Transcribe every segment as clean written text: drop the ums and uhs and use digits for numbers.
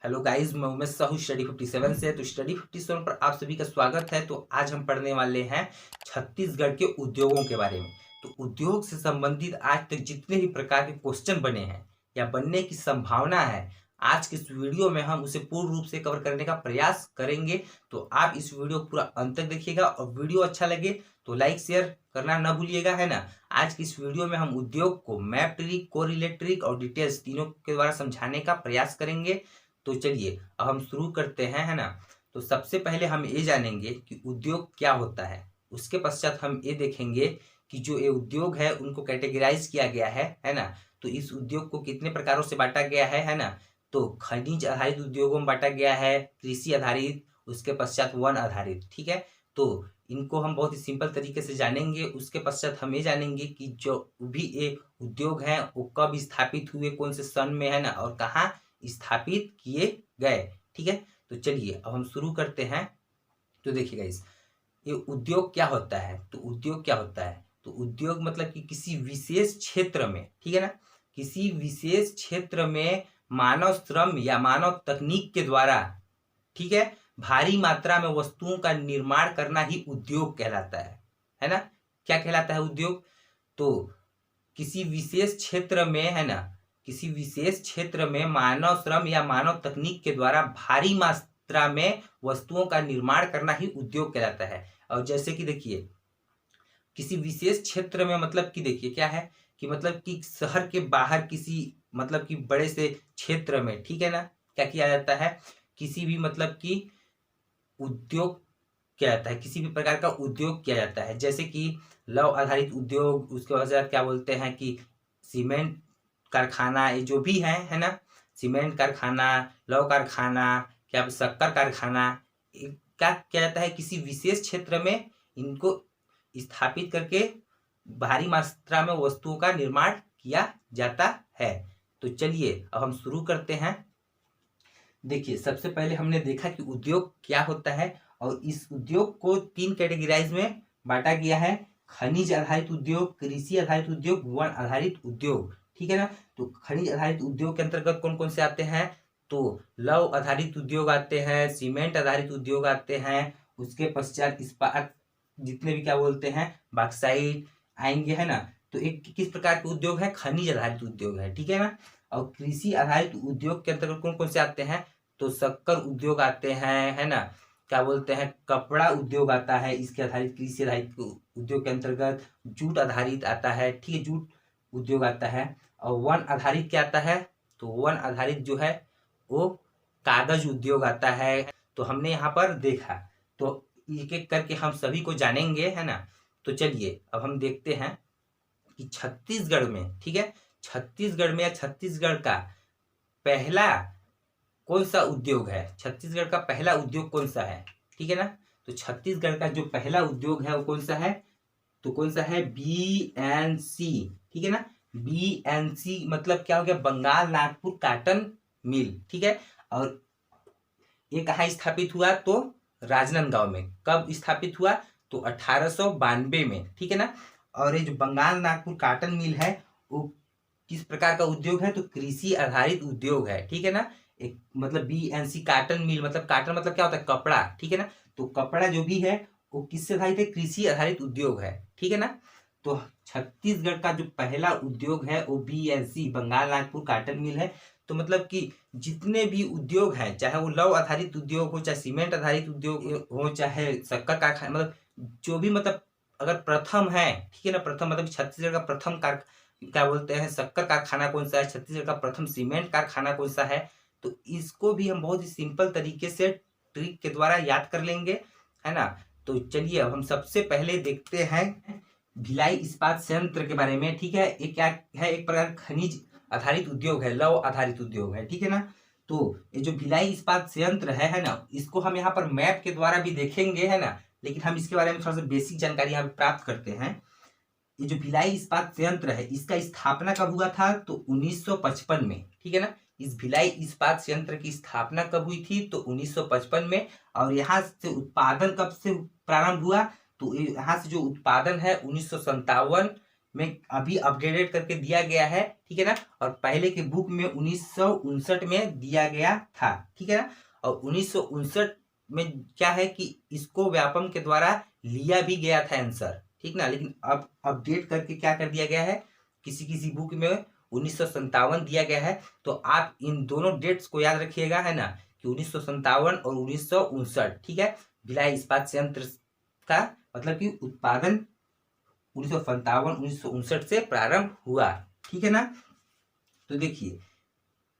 Hello guys, मैं Umesh Sahu study 57 से। तो स्टडी 57 पर आप सभी का स्वागत है। तो आज हम पढ़ने वाले हैं छत्तीसगढ़ के उद्योगों के बारे में। तो उद्योग से संबंधित आज तक जितने भी प्रकार के क्वेश्चन बने हैं या बनने की संभावना है, आज के इस वीडियो में हम उसे पूर्ण रूप से कवर करने का प्रयास करेंगे। तो आप इस वीडियो को पूरा अंत तक देखिएगा और वीडियो अच्छा लगे तो लाइक शेयर करना ना भूलिएगा, है ना। आज की इस वीडियो में हम उद्योग को मैप ट्रिक, कोरिलेट ट्रिक और डिटेल्स तीनों के द्वारा समझाने का प्रयास करेंगे। तो चलिए अब हम शुरू करते हैं, है ना। तो सबसे पहले हम ये जानेंगे कि उद्योग क्या होता है। उसके पश्चात हम ये देखेंगे कि जो ये उद्योग है उनको कैटेगराइज किया गया है ना। तो इस उद्योग को कितने प्रकारों से बांटा गया है ना। तो खनिज आधारित उद्योगों में बांटा गया है, कृषि आधारित, उसके पश्चात वन आधारित, ठीक है। तो इनको हम बहुत ही सिंपल तरीके से जानेंगे। उसके पश्चात हम ये जानेंगे कि जो भी ये उद्योग हैं वो कब स्थापित हुए, कौन से सन में, है ना, और कहाँ स्थापित किए गए, ठीक है। तो चलिए अब हम शुरू करते हैं। तो देखिएगा ये उद्योग क्या होता है। तो उद्योग क्या होता है, तो उद्योग मतलब कि किसी विशेष क्षेत्र में, ठीक है ना, किसी विशेष क्षेत्र में मानव श्रम या मानव तकनीक के द्वारा, ठीक है, भारी मात्रा में वस्तुओं का निर्माण करना ही उद्योग कहलाता है ना। क्या कहलाता है उद्योग, तो किसी विशेष क्षेत्र में, है ना, किसी विशेष क्षेत्र में मानव श्रम या मानव तकनीक के द्वारा भारी मात्रा में वस्तुओं का निर्माण करना ही उद्योग कहलाता है। और जैसे कि देखिए किसी विशेष क्षेत्र में मतलब कि देखिए क्या है कि मतलब कि शहर के बाहर किसी मतलब कि बड़े से क्षेत्र में, ठीक है ना, क्या किया जाता है, किसी भी मतलब कि उद्योग किया जाता है, किसी भी प्रकार का उद्योग किया जाता है। जैसे कि लौह आधारित उद्योग, उसके बाद क्या बोलते हैं कि सीमेंट कारखाना, ये जो भी है ना, सीमेंट कारखाना, लौह कारखाना, क्या शक्कर कारखाना, क्या किया जाता है, किसी विशेष क्षेत्र में इनको स्थापित करके भारी मात्रा में वस्तुओं का निर्माण किया जाता है। तो चलिए अब हम शुरू करते हैं। देखिए सबसे पहले हमने देखा कि उद्योग क्या होता है और इस उद्योग को तीन कैटेगराइज में बांटा गया है: खनिज आधारित उद्योग, कृषि आधारित उद्योग, वन आधारित उद्योग, ठीक है ना। तो खनिज आधारित उद्योग के अंतर्गत कौन कौन से आते हैं, तो लौह आधारित उद्योग आते हैं, सीमेंट आधारित उद्योग आते हैं, उसके पश्चात इस्पात, जितने भी क्या बोलते हैं बॉक्साइट आएंगे, है ना। तो एक किस प्रकार के उद्योग है, खनिज आधारित उद्योग है, ठीक है ना। और कृषि आधारित उद्योग के अंतर्गत कौन कौन से आते हैं, तो शक्कर उद्योग आते हैं, है ना, क्या बोलते हैं कपड़ा उद्योग आता है इसके आधारित, कृषि आधारित उद्योग के अंतर्गत जूट आधारित आता है, ठीक है, जूट उद्योग आता है। और वन आधारित क्या आता है, तो वन आधारित जो है वो कागज उद्योग आता है। तो हमने यहाँ पर देखा, तो एक एक करके हम सभी को जानेंगे, है ना। तो चलिए अब हम देखते हैं कि छत्तीसगढ़ में, ठीक है, छत्तीसगढ़ में या छत्तीसगढ़ का पहला कौन सा उद्योग है, छत्तीसगढ़ का पहला उद्योग कौन सा है, ठीक है ना। तो छत्तीसगढ़ का जो पहला उद्योग है वो कौन सा है, तो कौन सा है, BNC, ठीक है ना। BNC मतलब क्या हो गया, बंगाल नागपुर काटन मिल, ठीक है। और ये कहाँ स्थापित हुआ, तो राजनांदगांव में। कब स्थापित हुआ, तो 1892 में, ठीक है ना। और ये जो बंगाल नागपुर काटन मिल है वो किस प्रकार का उद्योग है, तो कृषि आधारित उद्योग है, ठीक है ना। एक मतलब BNC काटन मिल, मतलब काटन मतलब क्या होता है, कपड़ा, ठीक है ना। तो कपड़ा जो भी है वो किससे आधारित है, कृषि आधारित उद्योग है, ठीक है ना। तो छत्तीसगढ़ का जो पहला उद्योग है वो BNC Bengal Nagpur cotton mill है। तो मतलब कि जितने भी उद्योग हैं, चाहे वो लौह आधारित उद्योग हो, चाहे सीमेंट आधारित उद्योग हो, चाहे शक्कर कारखाना, मतलब जो भी मतलब अगर प्रथम है, ठीक है ना, प्रथम मतलब छत्तीसगढ़ का प्रथम क्या बोलते हैं शक्कर कारखाना कौन सा है, छत्तीसगढ़ का प्रथम सीमेंट कारखाना कौन सा है। तो इसको भी हम बहुत ही सिंपल तरीके से ट्रिक के द्वारा याद कर लेंगे, है ना। तो चलिए अब हम सबसे पहले देखते हैं भिलाई इस्पात संयंत्र के बारे में, ठीक है। ये क्या है, एक प्रकार खनिज आधारित उद्योग है, लौह आधारित उद्योग है, ठीक है ना। तो ये जो भिलाई इस्पात संयंत्र है ना, इसको हम यहाँ पर मैप के द्वारा भी देखेंगे, है ना, लेकिन हम इसके बारे में थोड़ा सा बेसिक जानकारी यहाँ पे प्राप्त करते हैं। ये जो भिलाई इस्पात संयंत्र है इसका स्थापना कब हुआ था, तो 1955 में, ठीक है ना। इस भिलाई इस्पात संयंत्र की स्थापना कब हुई थी, तो 1955 में। और यहाँ से उत्पादन कब से प्रारंभ हुआ, तो यहाँ से जो उत्पादन है 1957 में अभी अपडेटेड करके दिया गया है, ठीक है ना। और पहले के बुक में 1959 में दिया गया था, ठीक है ना। और 1959 में क्या है कि इसको व्यापम के द्वारा लिया भी गया था आंसर, ठीक ना। लेकिन अब अपडेट करके क्या कर दिया गया है, किसी किसी बुक में 1957 दिया गया है। तो आप इन दोनों डेट्स को याद रखिएगा, है ना, कि 1957 और 1959, ठीक है। भिलाई इस्पात संयंत्र का मतलब कि उत्पादन 1957-1959 से प्रारंभ हुआ, ठीक है ना। तो देखिए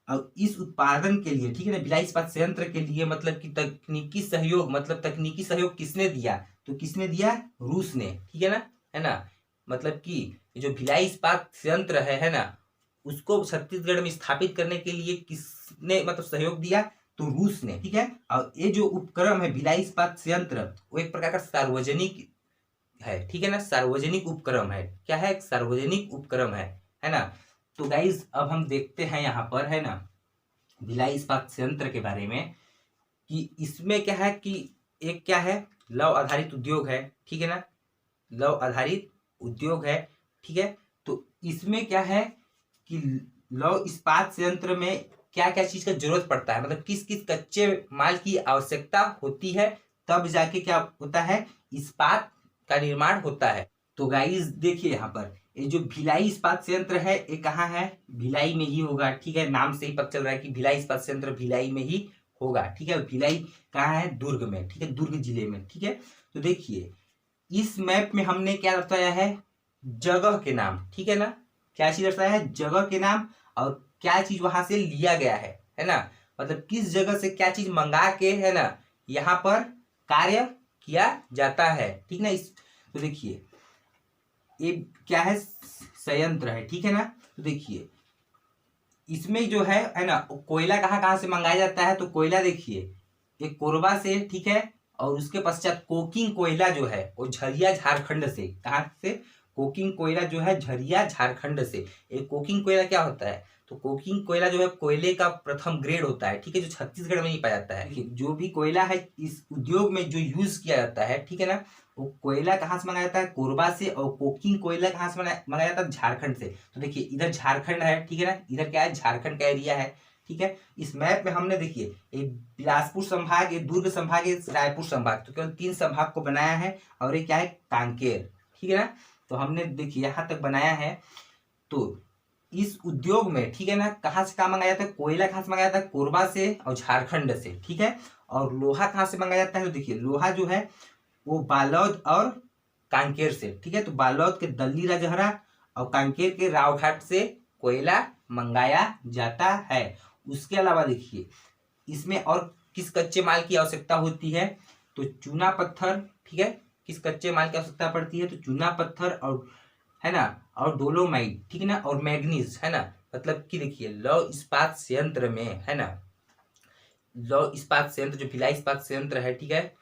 अब इस उत्पादन के लिए, ठीक है ना, भिलाई इस्पात संयंत्र के लिए मतलब कि तकनीकी सहयोग, मतलब तकनीकी सहयोग किसने दिया, तो किसने दिया, रूस ने, ठीक है ना। मतलब कि जो भिलाई इस्पात संयंत्र है ना, उसको छत्तीसगढ़ में स्थापित करने के लिए किसने मतलब सहयोग दिया, तो रूस ने, ठीक है। और ये जो उपक्रम है भिलाई इस्पात संयंत्र, वो एक प्रकार का सार्वजनिक है, ठीक है ना, सार्वजनिक उपक्रम है। क्या है, एक सार्वजनिक उपक्रम है ना। तो गाइज अब हम देखते हैं यहाँ पर, है ना, भिलाई इस्पात संयंत्र के बारे में कि इसमें क्या है कि एक क्या है, लौह आधारित उद्योग है, ठीक है ना, लौह आधारित उद्योग है, ठीक है। तो इसमें क्या है कि लौह इस्पात संयंत्र में क्या क्या चीज का जरूरत पड़ता है, मतलब किस किस कच्चे माल की आवश्यकता होती है, तब जाके क्या होता है, इस्पात का निर्माण होता है। तो गाइस देखिए यहाँ पर ये जो भिलाई इस्पात संयंत्र है, ये कहाँ है, भिलाई में ही होगा, ठीक है। नाम से ही पता चल रहा है कि भिलाई इस्पात संयंत्र भिलाई में ही होगा, ठीक है। भिलाई कहाँ है, दुर्ग में, ठीक है, दुर्ग जिले में, ठीक है। तो देखिए इस मैप में हमने क्या दर्शाया है, जगह के नाम, ठीक है ना, क्या चीज दर्शाया है, जगह के नाम, और क्या चीज वहां से लिया गया है ना, मतलब किस जगह से क्या चीज मंगा के, है ना, यहाँ पर कार्य किया जाता है, ठीक ना। इस तो देखिए ये क्या है, संयंत्र है, ठीक है ना। तो देखिए इसमें जो है ना, कोयला कहाँ कहाँ से मंगाया जाता है, तो कोयला देखिए एक कोरबा से, ठीक है। और उसके पश्चात कोकिंग कोयला जो है वो झरिया झारखंड से, कहाँ से, कोकिंग कोयला जो है झरिया झारखंड से। एक कोकिंग कोयला क्या होता है, तो कोकिंग कोयला जो है कोयले का प्रथम ग्रेड होता है, ठीक है, जो छत्तीसगढ़ में नहीं पाया जाता है। जो भी कोयला है इस उद्योग में जो यूज किया जाता है, ठीक है ना, वो कोयला कहाँ से मंगाया जाता है, कोरबा से। और कोकिंग कोयला कहाँ से मंगाया जाता है, झारखंड से। तो देखिए इधर झारखंड है, ठीक है ना, इधर क्या है, झारखंड का एरिया है, ठीक है। इस मैप में हमने देखिए एक बिलासपुर संभाग, एक दुर्ग संभाग, एक रायपुर संभाग, तो केवल 3 संभाग को बनाया है। और ये क्या है, कांकेर, ठीक है ना। तो हमने देखिए यहाँ तक बनाया है। तो इस उद्योग में, ठीक है ना, कहाँ से कहाँ मंगाया जाता है, कोयला कहाँ से मंगाया जाता है, कोरबा से और झारखंड से, ठीक है। और लोहा कहाँ से मंगाया जाता है, तो देखिए लोहा जो है वो बालोद और कांकेर से, ठीक है। तो बालोद के दल्ली राजहरा और कांकेर के रावघाट से कोयला मंगाया जाता है। उसके अलावा देखिए इसमें और किस कच्चे माल की आवश्यकता होती है, तो चूना पत्थर, ठीक है, किस कच्चे माल की आवश्यकता पड़ती है, तो चूना पत्थर और, है ना, और डोलोमाइट, ठीक है ना, और मैग्नीज, है ना। मतलब कि देखिए लौह इस्पात संयंत्र में, है ना, लौह इस्पात संयंत्र जो भिलाई इस्पात संयंत्र है, ठीक है,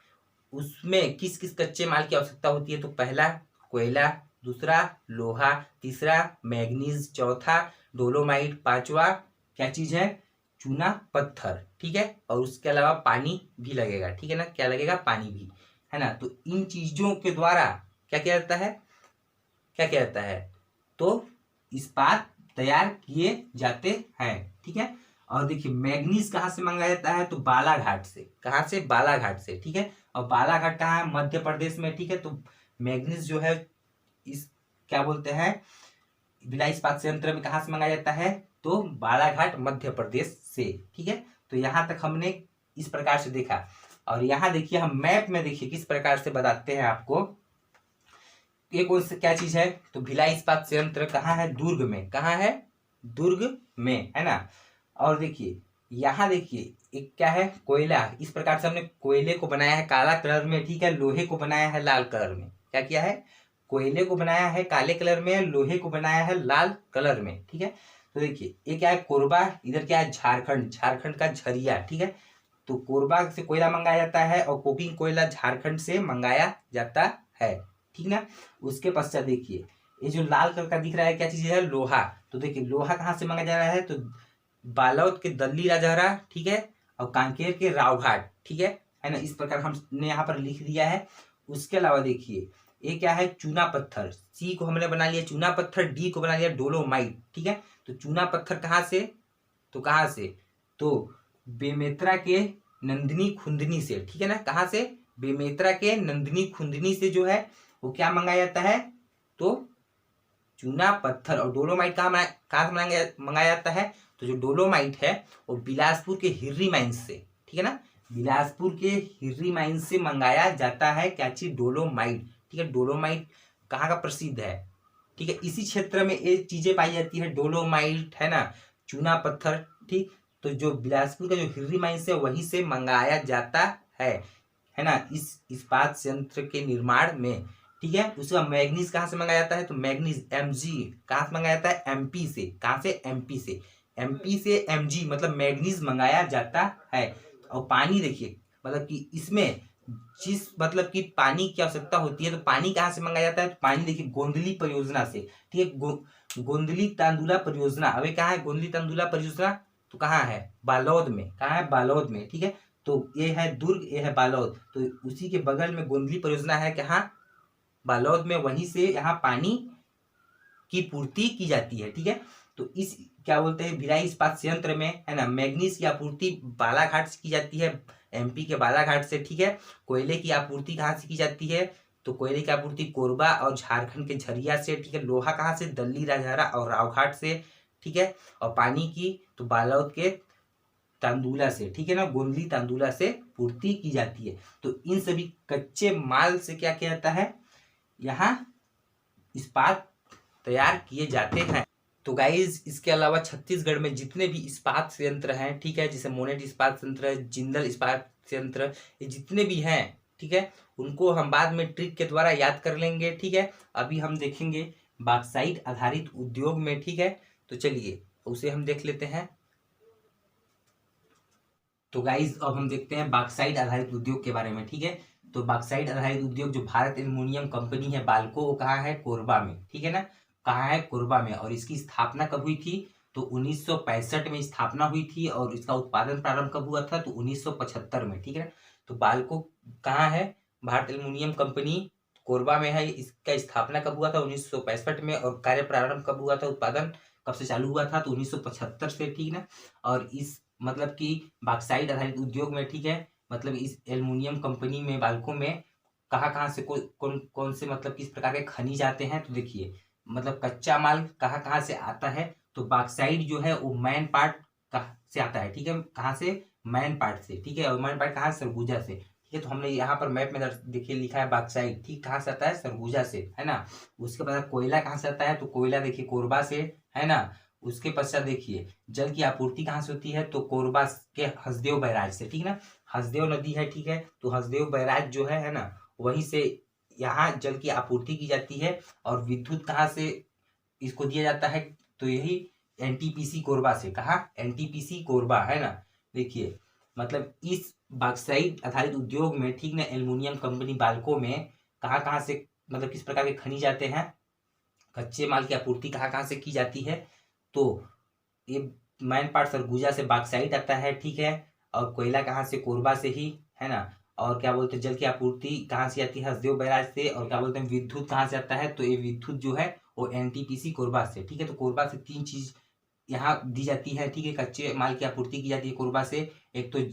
उसमें किस किस कच्चे माल की आवश्यकता होती है, तो पहला कोयला, दूसरा लोहा, तीसरा मैग्नीज, चौथा डोलोमाइट, पांचवा क्या चीज है, चूना पत्थर, ठीक है। और उसके अलावा पानी भी लगेगा, ठीक है ना, क्या लगेगा, पानी भी, है ना। तो इन चीजों के द्वारा क्या किया जाता है, क्या किया जाता है, तो इस्पात तैयार किए जाते हैं, ठीक है। और देखिए मैग्नीज कहाँ से मंगाया जाता है, तो बालाघाट से, कहाँ से, बालाघाट से, ठीक है। और बालाघाट कहाँ है, मध्य प्रदेश में, ठीक है। तो मैग्नीज जो है इस क्या बोलते हैं, भिलाई इस्पात संयंत्र में कहाँ से मंगाया जाता है, तो बालाघाट मध्य प्रदेश से, ठीक है। तो यहाँ तक हमने इस प्रकार से देखा। और यहाँ देखिए हम मैप में देखिए किस प्रकार से बताते हैं आपको, ये कौन सा क्या चीज है, तो भिलाई इस्पात संयंत्र कहाँ है, दुर्ग में, कहाँ है, दुर्ग में, है ना। और देखिए यहाँ देखिए एक क्या है, कोयला, इस प्रकार से हमने कोयले को बनाया है काला कलर में, ठीक है, लोहे को बनाया है लाल कलर में। क्या किया है, कोयले को बनाया है काले कलर में, लोहे को बनाया है लाल कलर में, ठीक है। तो देखिए ये क्या है, कोरबा, इधर क्या है, झारखंड, झारखंड का झरिया, ठीक है। तो कोरबा से कोयला मंगाया जाता है और कोकिंग कोयला झारखंड से मंगाया जाता है, ठीक ना। उसके पश्चात देखिए ये जो लाल कलर का दिख रहा है क्या चीज है, लोहा। तो देखिए लोहा कहाँ से मंगाया जा रहा है, तो बालोद के दल्ली राजहरा, ठीक है, और कांकेर के रावघाट, ठीक है ना। इस प्रकार हमने यहाँ पर लिख दिया है। उसके अलावा देखिए ए क्या है, चूना पत्थर, सी को हमने बना लिया चूना पत्थर, डी को बना लिया डोलोमाइट। ठीक है, तो चूना पत्थर कहाँ से, तो कहाँ से, तो बेमेतरा के नंदिनी खुंदनी से। ठीक है ना, कहाँ से, बेमेतरा के नंदिनी खुंदनी से जो है वो क्या मंगाया जाता है, तो चूना पत्थर। और डोलोमाइट कहाँ से मंगाया जाता है, तो जो डोलोमाइट है वो बिलासपुर के हिर्री माइंस से। ठीक है ना, बिलासपुर के हिर्री माइंस से मंगाया जाता है क्या चीज, डोलोमाइट। ठीक है, डोलोमाइट कहाँ का प्रसिद्ध है, ठीक है, इसी क्षेत्र में ये चीजें पाई जाती है, डोलोमाइट है ना, चूना पत्थर। ठीक, तो जो बिलासपुर का जो हिर्री माइंस है वहीं से मंगाया जाता है ना, इस इस्पात संयंत्र के निर्माण में। ठीक है, उसका मैग्नीज कहाँ से मंगाया जाता है, तो मैग्नीज Mg कहाँ से मंगाया जाता है, MP से। कहाँ से, MP से। MP से Mg मतलब मैग्नीज मंगाया जाता है। और पानी देखिए, मतलब कि इसमें जिस मतलब कि पानी की आवश्यकता होती है, तो पानी कहाँ से मंगाया जाता है, तो पानी देखिए गोंदली परियोजना से। ठीक है, गोंदली तांदुला परियोजना, अभी कहाँ है गोंदली तांदुला परियोजना, तो कहाँ है, बालोद में। कहाँ है, बालोद में। ठीक है, तो ये है दुर्ग, ये है बालोद, तो उसी के बगल में गोंदली परियोजना है, कहाँ, बालोद में। वहीं से यहाँ पानी की पूर्ति की जाती है। ठीक है, तो इस क्या बोलते हैं, भिलाई इस्पात संयंत्र में है ना, मैग्नीज की आपूर्ति बालाघाट से की जाती है, MP के बालाघाट से। ठीक है, कोयले की आपूर्ति कहाँ से की जाती है, तो कोयले की आपूर्ति कोरबा और झारखंड के झरिया से। ठीक है, लोहा कहाँ से, दल्ली राजहरा और रावघाट से। ठीक है, और पानी की तो बालोद के तांदुला से। ठीक है ना, गोंदली तांदुला से पूर्ति की जाती है। तो इन सभी कच्चे माल से क्या किया जाता है, यहाँ इस्पात तैयार किए जाते हैं। तो गाइज इसके अलावा छत्तीसगढ़ में जितने भी इस्पात संयंत्र हैं, ठीक है, जैसे मोनेट इस्पात संयंत्र, जिंदल इस्पात संयंत्र, ये जितने भी हैं, ठीक है, उनको हम बाद में ट्रिक के द्वारा याद कर लेंगे। ठीक है, अभी हम देखेंगे बॉक्साइट आधारित उद्योग में। ठीक है, तो चलिए उसे हम देख लेते हैं। तो गाइज अब हम देखते हैं बॉक्साइट आधारित उद्योग के बारे में। ठीक है, तो बॉक्साइट आधारित उद्योग जो भारत एल्युमिनियम कंपनी है बाल्को, वो कहाँ है, कोरबा में। ठीक है ना, कहाँ है, कोरबा में। और इसकी स्थापना कब हुई थी, तो 1965 में स्थापना हुई थी। और इसका उत्पादन प्रारंभ कब हुआ था, तो 1975 में। ठीक है, तो बाल्को कहाँ है, भारत एल्युमिनियम कंपनी कोरबा में है। इसका स्थापना कब हुआ था, 1965 में। और कार्य प्रारंभ कब हुआ था, उत्पादन कब से चालू हुआ था, तो 1975 से। ठीक है ना, और इस मतलब कि बॉक्साइट आधारित उद्योग में, ठीक है, मतलब इस एल्युमिनियम कंपनी में बाल्को में कहाँ कहाँ से कौन कौन से मतलब किस प्रकार के खनिज आते हैं, तो देखिए मतलब कच्चा माल कहाँ कहाँ से आता है, तो बॉक्साइट जो है वो मैन पार्ट कहाँ से आता है। ठीक है, कहाँ से, मैन पार्ट से। ठीक है, और मैन पार्ट कहाँ, सरगुजा से। ठीक है, तो हमने यहाँ पर मैप में देखिए लिखा है बॉक्साइट, ठीक, कहाँ से आता है, सरगुजा से, है ना। उसके बाद कोयला कहाँ से आता है, तो कोयला देखिए कोरबा से, है ना। उसके पश्चात देखिए जल की आपूर्ति कहाँ से होती है, तो कोरबा के हसदेव बैराज से। ठीक ना, हसदेव नदी है, ठीक है, तो हसदेव बैराज जो है ना, वहीं से यहाँ जल की आपूर्ति की जाती है। और विद्युत कहाँ से इसको दिया जाता है, तो यही NTPC कोरबा से। कहा, NTPC कोरबा, है ना। देखिए मतलब इस बॉक्साइट आधारित उद्योग में, ठीक ना, एल्युमिनियम कंपनी बाल्को में कहाँ कहाँ से मतलब किस प्रकार के खनिज आते हैं, कच्चे माल की आपूर्ति कहाँ कहाँ से की जाती है, तो ये मैन पार्ट सरगुजा से बॉक्साइट आता है। ठीक है, और कोयला कहाँ से, कोरबा से ही, है ना। और क्या बोलते हैं, जल की आपूर्ति कहाँ से आती है, हसदेव बैराज से। और क्या बोलते हैं, विद्युत कहाँ से आता है, तो ये विद्युत जो है वो NTPC कोरबा से। ठीक है, तो कोरबा से तीन चीज यहाँ दी जाती है। ठीक है, कच्चे माल की आपूर्ति की जाती है कोरबा से, एक तो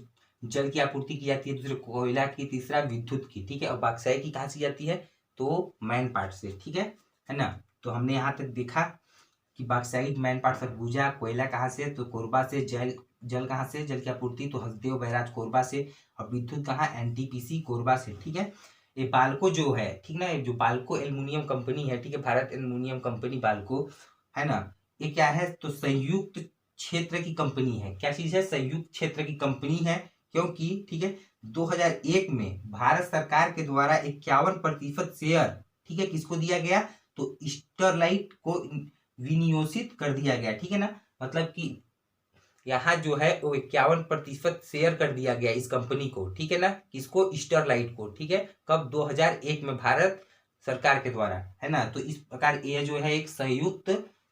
जल की आपूर्ति की जाती है, दूसरे कोयला की, तीसरा विद्युत की। ठीक है, और बॉक्साइट की कहाँ से जाती है, तो मैन पार्ट से। ठीक है ना। तो हमने यहाँ तक देखा कि बॉक्साइट मैन पार्ट सरगुजा, कोयला कहाँ से, तो कोरबा से, जल कहाँ से, जल की आपूर्ति तो हसदेव बैराज कोरबा से, और विद्युत कहाँ, NTPC कोरबा से। ठीक है, ये बाल्को जो है, ठीक ना, ये जो बाल्को एल्युमिनियम कंपनी है, ठीक है, भारत एल्युमिनियम कंपनी बाल्को, है ना, ये क्या है, तो संयुक्त क्षेत्र की कंपनी है। क्या चीज है, संयुक्त क्षेत्र की कंपनी है, क्योंकि ठीक है 2001 में भारत सरकार के द्वारा 51% शेयर, ठीक है, किसको दिया गया, तो स्टरलाइट को विनियोजित कर दिया गया। ठीक है ना, मतलब कि यहाँ जो है वो 51% शेयर कर दिया गया इस कंपनी को। ठीक है ना, किसको, स्टरलाइट को। ठीक है, कब, 2001 में भारत सरकार के द्वारा, है ना। तो इस प्रकार ये जो है एक संयुक्त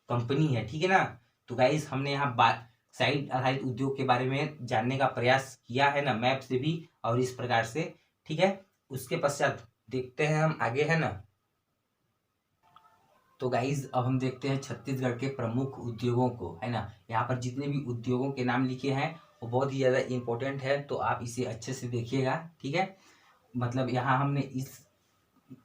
कंपनी है। ठीक है ना। तो गाइस हमने यहाँ बॉक्साइट आधारित उद्योग के बारे में जानने का प्रयास किया है ना, मैप से भी और इस प्रकार से। ठीक है, उसके पश्चात देखते हैं हम आगे, है ना। तो गाइज अब हम देखते हैं छत्तीसगढ़ के प्रमुख उद्योगों को, है ना। यहाँ पर जितने भी उद्योगों के नाम लिखे हैं वो बहुत ही ज़्यादा इम्पोर्टेंट है, तो आप इसे अच्छे से देखिएगा, ठीक है। मतलब यहाँ हमने इस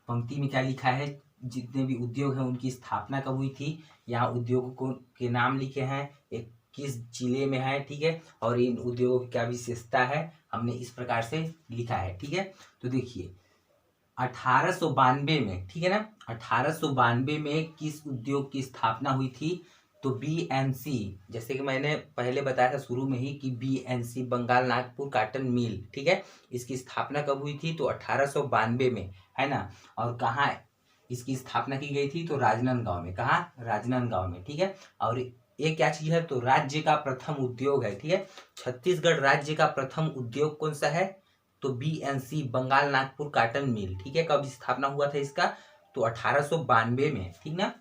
पंक्ति में क्या लिखा है, जितने भी उद्योग हैं उनकी स्थापना कब हुई थी, यहाँ उद्योगों को के नाम लिखे हैं, एक किस जिले में है, ठीक है, और इन उद्योगों की क्या विशेषता है, हमने इस प्रकार से लिखा है, ठीक है। तो देखिए 1892 में, ठीक है ना, 1892 में किस उद्योग की स्थापना हुई थी, तो बीएनसी, जैसे कि मैंने पहले बताया था शुरू में ही कि BNC Bengal Nagpur cotton mill, ठीक है, इसकी स्थापना कब हुई थी, तो 1892 में, है ना। और कहाँ इसकी स्थापना की गई थी, तो राजनांदगांव में। कहाँ, राजनांदगांव में, ठीक है। और ये क्या चीज है, तो राज्य का प्रथम उद्योग है, ठीक है। छत्तीसगढ़ राज्य का प्रथम उद्योग कौन सा है, तो BNC Bengal Nagpur cotton mill, ठीक है। कब स्थापना हुआ था इसका, तो 1892 में, ठीक ना।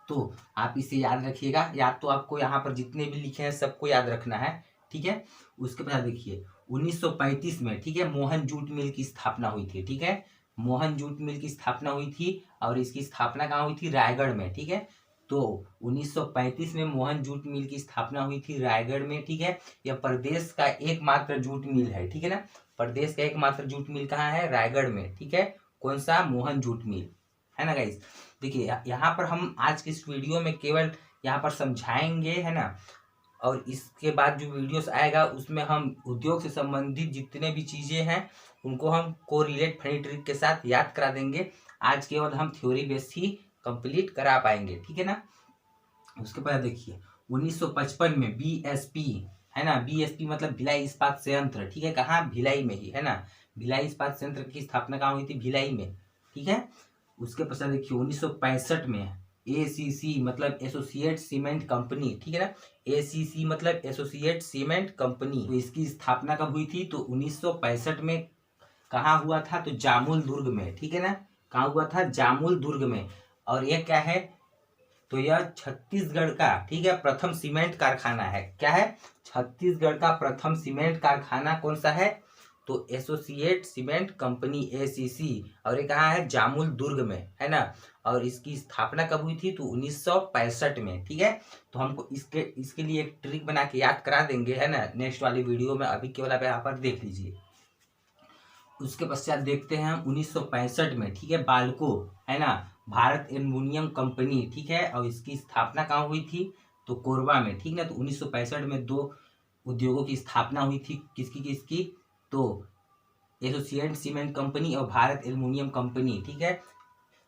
तो आप इसे याद रखिएगा, याद तो आपको यहाँ पर जितने भी लिखे हैं सबको याद रखना है, ठीक है। उसके बाद देखिए 1935 में, ठीक है, मोहन जूट मिल की स्थापना हुई थी, ठीक है। मोहन जूट मिल की स्थापना हुई थी और इसकी स्थापना कहाँ हुई थी, रायगढ़ में, ठीक है। तो 1935 में मोहन जूट मिल की स्थापना हुई थी रायगढ़ में, ठीक है। यह प्रदेश का एकमात्र जूट मिल है, ठीक है ना। प्रदेश का एकमात्र जूट मिल कहाँ है, रायगढ़ में, ठीक है। कौन सा, मोहन जूट मिल, है ना गाइस। देखिए यहाँ पर हम आज के इस वीडियो में केवल यहाँ पर समझाएंगे, है ना, और इसके बाद जो वीडियोस आएगा उसमें हम उद्योग से संबंधित जितने भी चीजें हैं उनको हम कोरिलेट फनी ट्रिक के साथ याद करा देंगे। आज केवल हम थ्योरी बेस ही कंप्लीट करा पाएंगे, ठीक है ना। उसके बाद देखिए 1955 में बीएसपी, है ना, बीएसपी मतलब भिलाई इस्पात संयंत्र, ठीक है, कहाँ, भिलाई में ही, है ना। भिलाई इस्पात संयंत्र की स्थापना कहाँ हुई थी, भिलाई में, ठीक है। उसके पश्चात देखिए 1965 में एसीसी मतलब एसोसिएट सीमेंट कंपनी, ठीक है ना। एसीसी मतलब एसोसिएट सीमेंट कंपनी, तो इसकी स्थापना कब हुई थी, तो 1965 में। कहाँ हुआ था, तो जामुल दुर्ग में, ठीक है ना। कहाँ हुआ था, जामुल दुर्ग में। और यह क्या है, तो यह छत्तीसगढ़ का, ठीक है, प्रथम सीमेंट कारखाना है। क्या है, छत्तीसगढ़ का प्रथम सीमेंट कारखाना कौन सा है, तो एसोसिएट सीमेंट कंपनी एसीसी, और ये कहाँ है, जामुल दुर्ग में, है ना। और इसकी स्थापना कब हुई थी, तो 1965 में, ठीक है। तो हमको इसके लिए एक ट्रिक बना के याद करा देंगे, है ना, नेक्स्ट वाली वीडियो में। अभी केवल आप यहाँ पर देख लीजिए। उसके पश्चात देखते हैं हम 1965 में, ठीक है, बाल्को, है ना, भारत एल्युमिनियम कंपनी, ठीक है, और इसकी स्थापना कहाँ हुई थी, तो कोरबा में, ठीक ना। तो 1965 में दो उद्योगों की स्थापना हुई थी, किसकी किसकी, तो एसोसिएट सीमेंट कंपनी और भारत एल्युमिनियम कंपनी, ठीक है।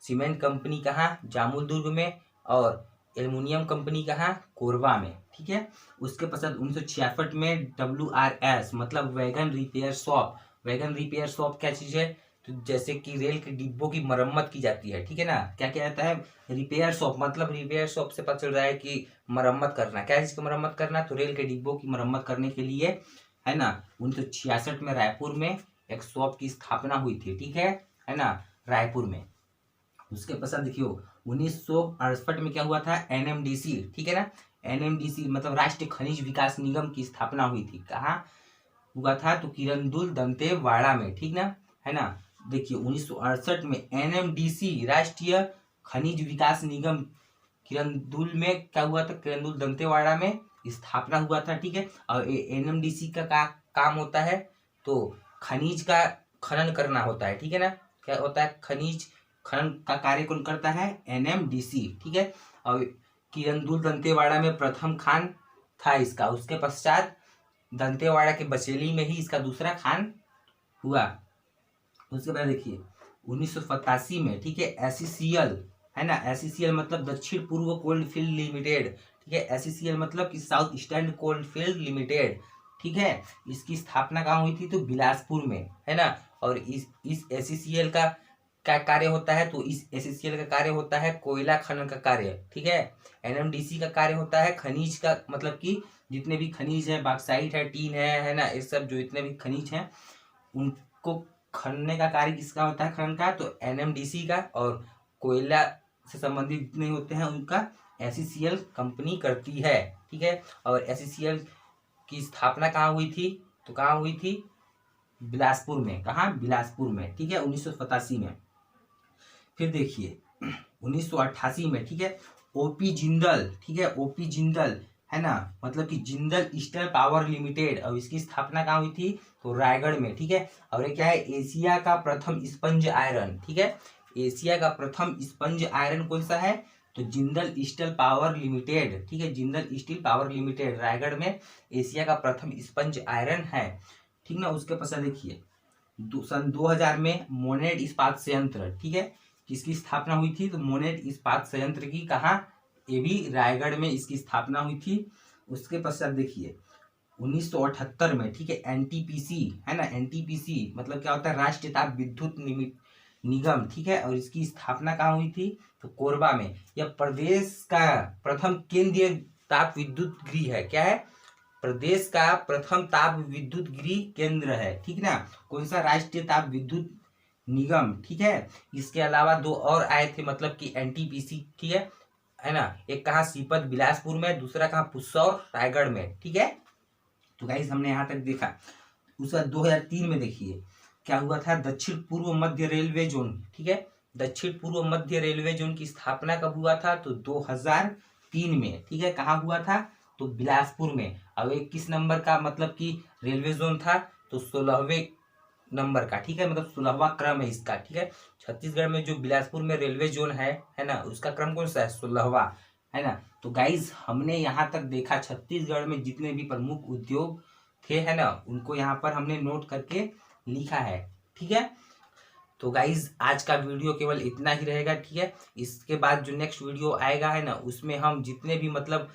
सीमेंट कंपनी कहाँ, जामुल दुर्ग में, और एल्युमिनियम कंपनी कहाँ, कोरबा में, ठीक है। उसके पश्चात 1966 में WRS मतलब wagon repair shop. Wagon repair shop क्या चीज है, तो जैसे कि रेल के डिब्बों की मरम्मत की जाती है, ठीक है ना। क्या क्या रहता है, रिपेयर शॉप, मतलब रिपेयर शॉप से पता चल रहा है कि मरम्मत करना, क्या चीज की मरम्मत करना, तो रेल के डिब्बों की मरम्मत करने के लिए, है ना। 1966 में रायपुर में एक शॉप की स्थापना हुई थी, ठीक है ना, रायपुर में। उसके पश्चात देखियो 1968 में क्या हुआ था, एनएमडीसी, ठीक है ना। एनएमडीसी मतलब राष्ट्रीय खनिज विकास निगम की स्थापना हुई थी। कहाँ हुआ था, तो किरंदुल दंतेवाड़ा में, ठीक ना, है ना। देखिए 1968 में एनएमडीसी राष्ट्रीय खनिज विकास निगम किरंदुल में क्या हुआ था, किरंदुल दंतेवाड़ा में स्थापना हुआ था, ठीक है। और एनएमडीसी का काम होता है, तो खनिज का खनन करना होता है, ठीक है ना। क्या होता है, खनिज खनन का कार्य कौन करता है, एनएमडीसी, ठीक है। और किरंदुल दंतेवाड़ा में प्रथम खान था इसका। उसके पश्चात दंतेवाड़ा के बचेली में ही इसका दूसरा खान हुआ। उसके बाद देखिए 1987 में, ठीक है, एससीसीएल, है ना, एससीसीएल मतलब दक्षिण पूर्व कोल्ड फील्ड लिमिटेड, ठीक है। एससीसीएल मतलब कि south eastern cold field limited, ठीक है। इसकी स्थापना कहाँ हुई थी, तो बिलासपुर में, है ना। और इस एससीसीएल का क्या कार्य होता है, तो इस एससीसीएल का कार्य होता है कोयला खनन का कार्य, ठीक है। एनएमडीसी का कार्य होता है खनिज का, मतलब कि जितने भी खनिज है, बॉक्साइट है, टीन है ना, ये सब जो इतने भी खनिज हैं उनको खनने का कार्य किसका होता है, खनन का, तो एनएमडीसी का। और कोयला से संबंधित जितने होते हैं उनका एससीसीएल कंपनी करती है, ठीक है। और एससीसीएल की स्थापना कहाँ हुई थी, तो कहाँ हुई थी, बिलासपुर में। कहाँ, बिलासपुर में, ठीक है, 1987 में। फिर देखिए 1988 में, ठीक है, ओपी जिंदल, ठीक है, ओपी जिंदल है ना, मतलब कि जिंदल स्टील पावर लिमिटेड, और इसकी स्थापना कहाँ हुई थी, तो रायगढ़ में, ठीक है। और ये क्या है, एशिया का प्रथम स्पंज आयरन, ठीक है, एशिया का प्रथम स्पंज आयरन कौन सा है, तो जिंदल स्टील पावर लिमिटेड, ठीक है, Jindal steel power limited Raigarh में एशिया का प्रथम स्पंज आयरन है, ठीक ना। उसके पश्चात देखिए सन 2000 में मोनेट इस्पात संयंत्र, ठीक है, किसकी स्थापना हुई थी, तो मोनेट इस्पात संयंत्र की, कहाँ, ये भी रायगढ़ में इसकी स्थापना हुई थी। उसके पश्चात देखिए 1978 में, ठीक है, एनटीपीसी है ना, एनटीपीसी मतलब क्या होता है, राष्ट्रीय ताप विद्युत निगम, ठीक है, और इसकी स्थापना कहाँ हुई थी, तो कोरबा में। यह प्रदेश का प्रथम केंद्रीय ताप विद्युत गृह है, क्या है, प्रदेश का प्रथम ताप विद्युत गृह केंद्र है, ठीक ना। कौन सा, राष्ट्रीय ताप विद्युत निगम, ठीक है। इसके अलावा दो और आए थे, मतलब कि एनटीपीसी, ठीक है ना, एक कहाँ, सीपत बिलासपुर में, दूसरा कहाँ, पुस्सौर रायगढ़ में, ठीक है। तो गाइस हमने यहाँ तक देखा। उसका 2003 में देखिए क्या हुआ था, दक्षिण पूर्व मध्य रेलवे जोन, ठीक है, दक्षिण पूर्व मध्य रेलवे जोन की स्थापना कब हुआ था, तो 2003 में, ठीक है, कहाँ हुआ था, तो बिलासपुर में। अब एक किस नंबर का मतलब कि रेलवे जोन था, तो 16वें नंबर का, ठीक है, मतलब 16वां क्रम है इसका, ठीक है। छत्तीसगढ़ में जो बिलासपुर में रेलवे जोन है ना, उसका क्रम कौन सा है, 16वां, है ना। तो गाइज हमने यहाँ तक देखा छत्तीसगढ़ में जितने भी प्रमुख उद्योग थे, है ना, उनको यहाँ पर हमने नोट करके लिखा है, ठीक है। तो गाइज आज का वीडियो केवल इतना ही रहेगा, ठीक है। इसके बाद जो नेक्स्ट वीडियो आएगा, है ना, उसमें हम जितने भी मतलब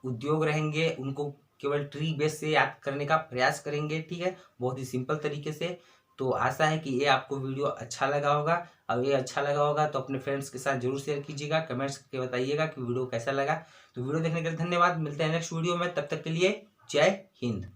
उद्योग रहेंगे उनको केवल ट्री बेस से याद करने का प्रयास करेंगे, ठीक है, बहुत ही सिंपल तरीके से। तो आशा है कि ये आपको वीडियो अच्छा लगा होगा, और ये अच्छा लगा होगा तो अपने फ्रेंड्स के साथ जरूर शेयर कीजिएगा, कमेंट्स करके बताइएगा कि वीडियो कैसा लगा। तो वीडियो देखने के लिए धन्यवाद, मिलते हैं नेक्स्ट वीडियो में, तब तक के लिए जय हिंद।